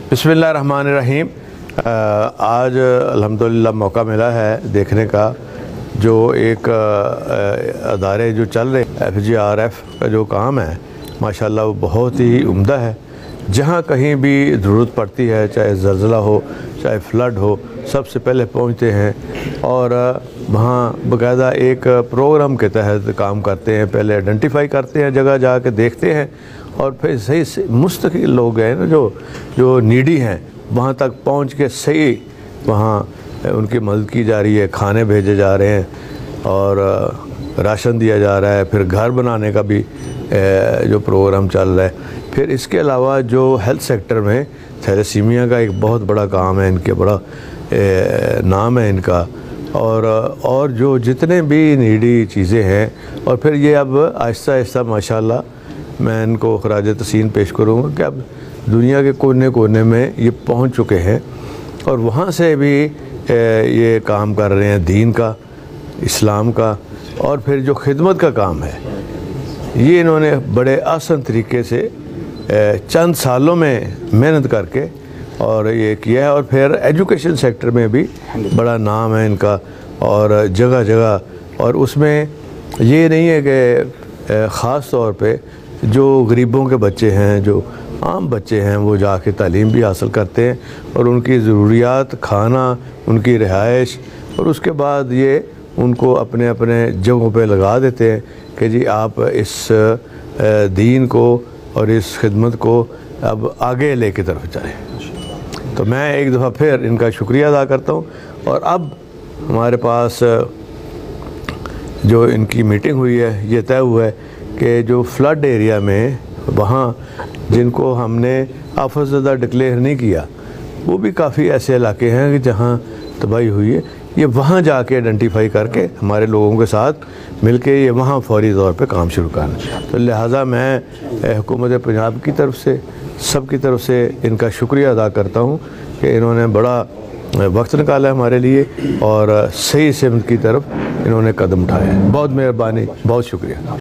बिस्मिल्लाहिर्रहमानिर्रहीम। आज अल्हम्दुलिल्लाह मौका मिला है देखने का जो एक अदारे जो चल रहे FGRF का जो काम है माशाल्लाह वो बहुत ही उम्दा है। जहाँ कहीं भी ज़रूरत पड़ती है, चाहे ज़लज़ला हो चाहे फ्लड हो, सबसे पहले पहुँचते हैं और वहाँ बाकायदा एक प्रोग्राम के तहत काम करते हैं। पहले आइडेंटिफाई करते हैं, जगह जा के देखते हैं और फिर सही से मुस्तकिल लोग हैं ना जो नीडी हैं वहाँ तक पहुँच के सही वहाँ उनकी मदद की जा रही है। खाने भेजे जा रहे हैं और राशन दिया जा रहा है। फिर घर बनाने का भी जो प्रोग्राम चल रहा है। फिर इसके अलावा जो हेल्थ सेक्टर में थैलेसीमिया का एक बहुत बड़ा काम है, इनके बड़ा नाम है इनका। और जो जितने भी नीडी चीज़ें हैं और फिर ये अब आहिस्ता आहिस्ता माशाल्लाह मैं इनको खराज तहसीन पेश करूँगा कि अब दुनिया के कोने कोने में ये पहुँच चुके हैं और वहाँ से भी ये काम कर रहे हैं दीन का, इस्लाम का। और फिर जो खिदमत का काम है ये इन्होंने बड़े आसान तरीके से चंद सालों में मेहनत करके और ये किया है। और फिर एजुकेशन सेक्टर में भी बड़ा नाम है इनका और जगह जगह। और उसमें ये नहीं है कि ख़ास तौर पे जो गरीबों के बच्चे हैं, जो आम बच्चे हैं, वो जाके तालीम भी हासिल करते हैं और उनकी ज़रूरियात, खाना, उनकी रिहाइश और उसके बाद ये उनको अपने अपने जगहों पे लगा देते हैं कि जी आप इस दीन को और इस खिदमत को अब आगे लेके तरफ चलें। तो मैं एक दफ़ा फिर इनका शुक्रिया अदा करता हूँ। और अब हमारे पास जो इनकी मीटिंग हुई है ये तय हुआ है कि जो फ्लड एरिया में वहाँ जिनको हमने आफतज़दा डिक्लेयर नहीं किया, वो भी काफ़ी ऐसे इलाके हैं कि जहाँ तबाही हुई है, ये वहाँ जाके आइडेंटिफाई करके हमारे लोगों के साथ मिलके ये वहाँ फौरी तौर पे काम शुरू करना। तो लिहाजा मैं हुकूमत पंजाब की तरफ से, सब की तरफ से इनका शुक्रिया अदा करता हूँ कि इन्होंने बड़ा वक्त निकाला हमारे लिए और सही सिमत की तरफ इन्होंने कदम उठाया है। बहुत मेहरबानी, बहुत शुक्रिया।